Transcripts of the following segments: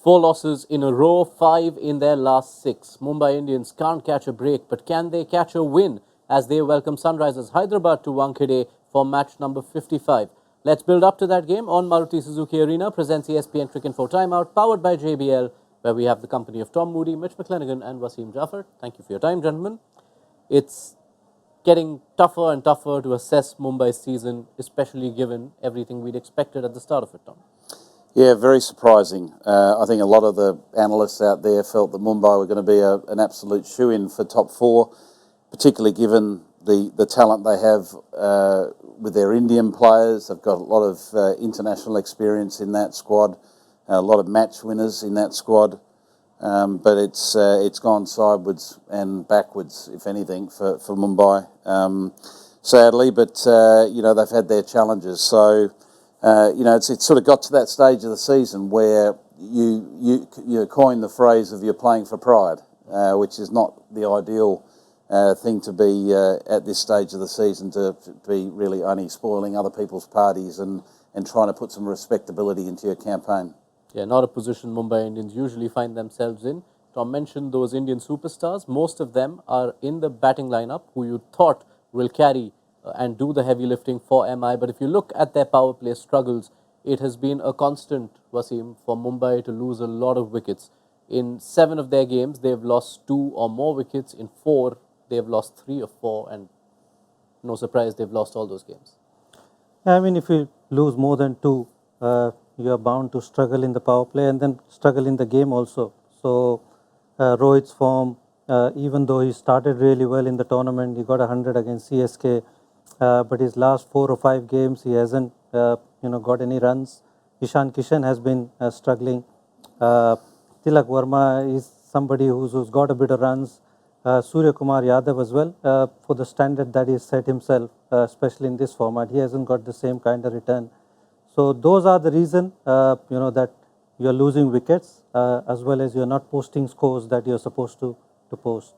4 losses in a row, 5 in their last 6. Mumbai Indians can't catch a break, but can they catch a win as they welcome Sunrisers Hyderabad to Wankhede for match number 55? Let's build up to that game on Maruti Suzuki Arena. Presents ESPN Cricinfo Timeout, powered by JBL, where we have the company of Tom Moody, Mitch McClenaghan and Wasim Jaffer. Thank you for your time, gentlemen. It's getting tougher and tougher to assess Mumbai's season, especially given everything we'd expected at the start of it, Tom. Yeah, very surprising. I think a lot of the analysts out there felt that Mumbai were going to be an absolute shoo-in for top 4, particularly given the talent they have with their Indian players. They've got a lot of international experience in that squad, a lot of match winners in that squad. But it's gone sideways and backwards, if anything, for Mumbai, sadly. But they've had their challenges. So it's sort of got to that stage of the season where you coin the phrase of you're playing for pride, which is not the ideal thing to be at this stage of the season, to be really only spoiling other people's parties and trying to put some respectability into your campaign. Yeah, not a position Mumbai Indians usually find themselves in. Tom mentioned those Indian superstars. Most of them are in the batting lineup who you thought will carry and do the heavy lifting for MI. But if you look at their power play struggles, it has been a constant, Wasim, for Mumbai to lose a lot of wickets. In 7 of their games, they've lost 2 or more wickets. In 4, they've lost 3 or 4. And no surprise, they've lost all those games. I mean, if you lose more than 2, you are bound to struggle in the power play and then struggle in the game also. So Rohit's form, even though he started really well in the tournament, he got 100 against CSK, but his last 4 or 5 games he hasn't got any runs. Ishan Kishan has been struggling. Tilak Verma is somebody who's got a bit of runs. Surya Kumar Yadav as well, for the standard that he set himself, especially in this format, he hasn't got the same kind of return. So those are the reason, that you're losing wickets, as well as you're not posting scores that you're supposed to post.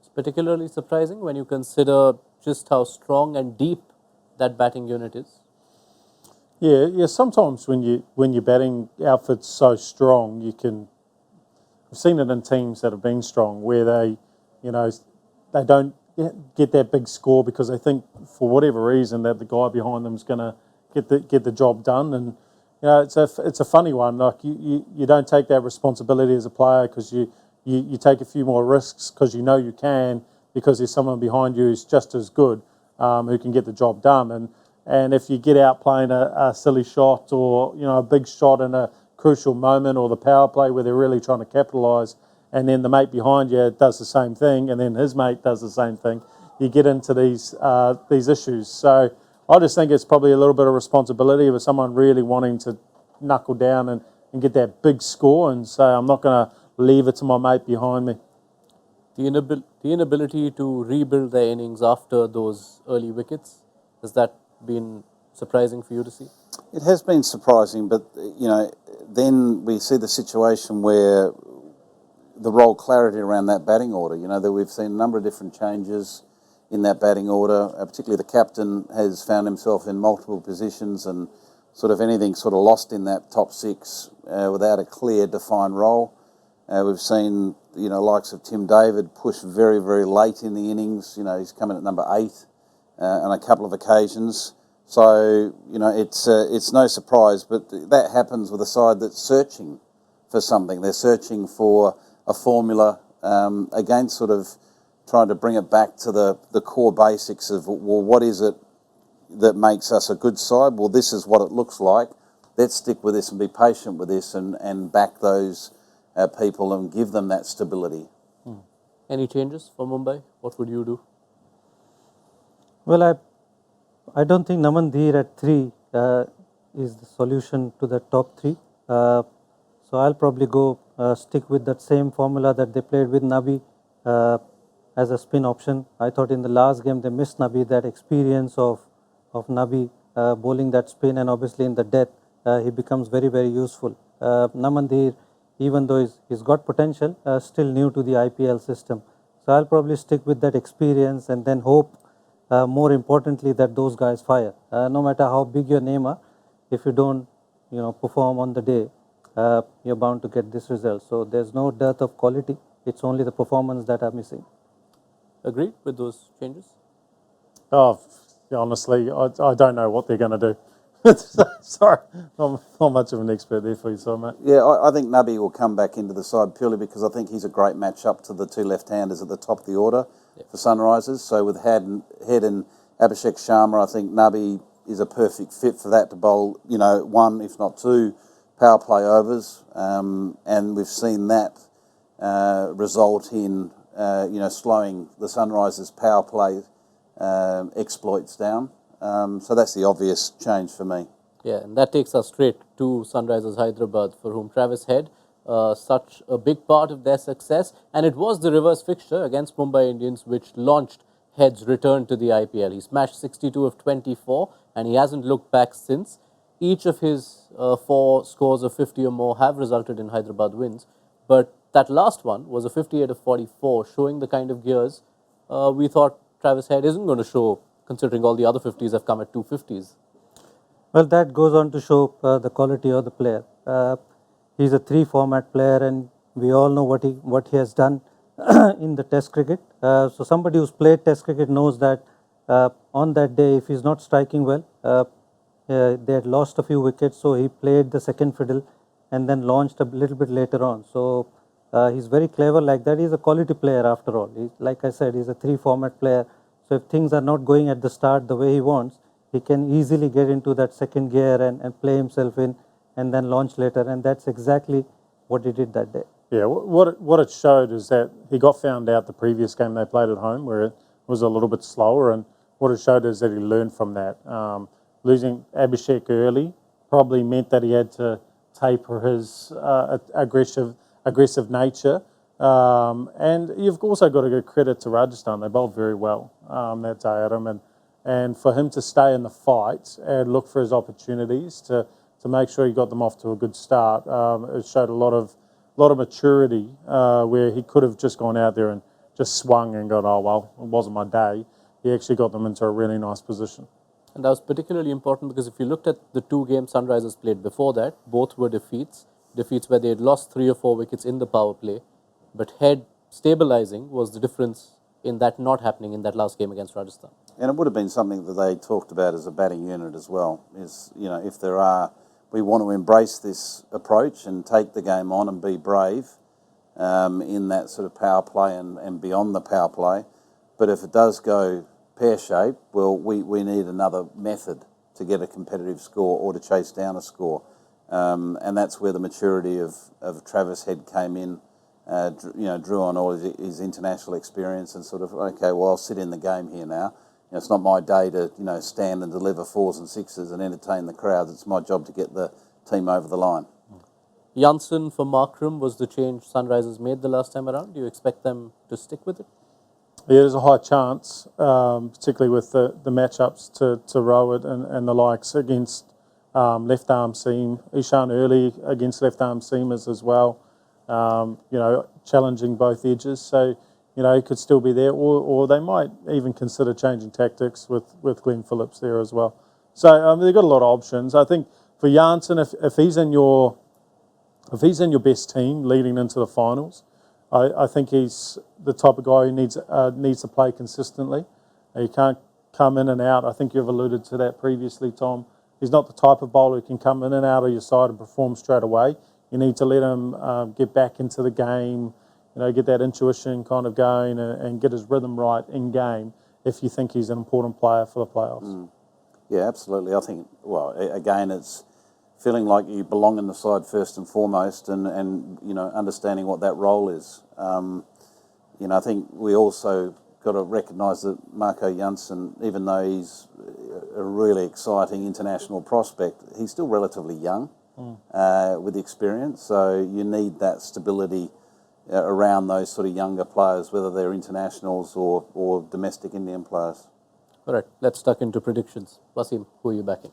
It's particularly surprising when you consider just how strong and deep that batting unit is. Yeah. Sometimes when your batting outfit's so strong, I've seen it in teams that have been strong where they don't get that big score because they think for whatever reason that the guy behind them is going to get the job done. And it's a funny one. Like you don't take that responsibility as a player because you take a few more risks because you know you can, because there's someone behind you who's just as good, who can get the job done. And if you get out playing a silly shot or a big shot in a crucial moment, or the power play where they're really trying to capitalise, and then the mate behind you does the same thing, and then his mate does the same thing, you get into these issues. So I just think it's probably a little bit of responsibility of someone really wanting to knuckle down and get that big score and say, I'm not going to leave it to my mate behind me. The inability to rebuild their innings after those early wickets, has that been surprising for you to see? It has been surprising, but then we see the situation where the role clarity around that batting order. That we've seen a number of different changes in that batting order. Particularly the captain has found himself in multiple positions and sort of anything sort of lost in that top 6 without a clear defined role. We've seen likes of Tim David push very, very late in the innings. He's coming at number 8 on a couple of occasions. So it's no surprise, but that happens with a side that's searching for something. They're searching for a formula, again, sort of trying to bring it back to the core basics of, well, what is it that makes us a good side? Well, this is what it looks like. Let's stick with this and be patient with this and back those people and give them that stability. Any changes for Mumbai? What would you do? Well, I don't think Naman Dheer at 3 is the solution to the top 3. So I'll probably go stick with that same formula that they played with Nabi as a spin option. I thought in the last game they missed Nabi, that experience of Nabi bowling that spin, and obviously in the death he becomes very, very useful. Naman Dheer, even though he's got potential, still new to the IPL system. So I'll probably stick with that experience and then hope, more importantly, that those guys fire. No matter how big your name are, if you don't perform on the day, you're bound to get this result. So there's no dearth of quality. It's only the performance that are missing. Agreed with those changes? Oh, yeah, honestly, I don't know what they're going to do. Sorry, I'm not much of an expert there for you, sorry, mate. Yeah, I think Nubby will come back into the side purely because I think he's a great match-up to the two left-handers at the top of the order for Sunrisers. So with Head and Abhishek Sharma, I think Nubby is a perfect fit for that to bowl, one, if not two, power play overs. And we've seen that result in, slowing the Sunrisers' power play exploits down. So that's the obvious change for me. Yeah, and that takes us straight to Sunrisers Hyderabad, for whom Travis Head, such a big part of their success. And it was the reverse fixture against Mumbai Indians which launched Head's return to the IPL. He smashed 62 of 24 and he hasn't looked back since. Each of his 4 scores of 50 or more have resulted in Hyderabad wins. But that last one was a 58 of 44, showing the kind of gears we thought Travis Head isn't going to show, considering all the other 50s have come at 250s. Well, that goes on to show the quality of the player. He's a 3-format player, and we all know what he has done in the Test cricket. So somebody who's played Test cricket knows that on that day, if he's not striking well, they had lost a few wickets, so he played the second fiddle and then launched a little bit later on. So he's very clever like that. He's a quality player after all. Like I said, he's a 3-format player. So if things are not going at the start the way he wants, he can easily get into that second gear and play himself in and then launch later. And that's exactly what he did that day. Yeah, what it showed is that he got found out the previous game they played at home where it was a little bit slower, and what it showed is that he learned from that. Losing Abhishek early probably meant that he had to taper his aggressive nature. And you've also got to give credit to Rajasthan. They bowled very well that day at him, and for him to stay in the fight and look for his opportunities to make sure he got them off to a good start, it showed a lot of maturity where he could have just gone out there and just swung and gone, oh, well, it wasn't my day. He actually got them into a really nice position. And that was particularly important because if you looked at the 2 games Sunrisers played before that, both were defeats where they had lost 3 or 4 wickets in the power play. But Head stabilising was the difference in that not happening in that last game against Rajasthan. And it would have been something that they talked about as a batting unit as well, is, if we want to embrace this approach and take the game on and be brave in that sort of power play and beyond the power play. But if it does go pear-shaped, well, we need another method to get a competitive score or to chase down a score. And that's where the maturity of Travis Head came in, drew on all his international experience and sort of, okay, well, I'll sit in the game here now. It's not my day to, stand and deliver 4s and 6s and entertain the crowds. It's my job to get the team over the line. Janssen for Markram was the change Sunrisers made the last time around. Do you expect them to stick with it? Yeah, there's a high chance, particularly with the matchups to Rowett and the likes against left-arm seam. Ishan early against left-arm seamers as well, challenging both edges. So, he could still be there, or they might even consider changing tactics with Glenn Phillips there as well. So they've got a lot of options. I think for Janssen, if he's in your best team leading into the finals, I think he's the type of guy who needs to play consistently. He can't come in and out. I think you've alluded to that previously, Tom. He's not the type of bowler who can come in and out of your side and perform straight away. You need to let him get back into the game, get that intuition kind of going and get his rhythm right in game if you think he's an important player for the playoffs. Yeah, absolutely. I think, again, it's feeling like you belong in the side first and foremost and understanding what that role is. I think we also got to recognise that Marco Janssen, even though he's a really exciting international prospect, he's still relatively young with the experience. So you need that stability around those sort of younger players, whether they're internationals or domestic Indian players. All right, let's tuck into predictions. Wasim, who are you backing?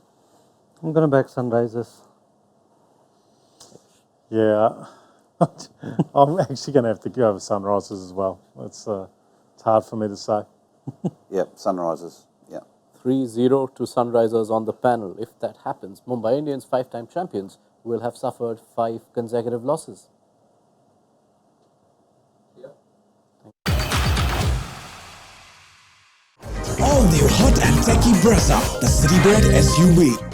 I'm going to back Sunrisers. Yeah, I'm actually going to have to go with Sunrisers as well. It's hard for me to say. Yep, Sunrisers. Yeah. 3-0 to Sunrisers on the panel. If that happens, Mumbai Indians, 5-time champions, will have suffered 5 consecutive losses. All new hot and techy Brezza, the City Bred SUV.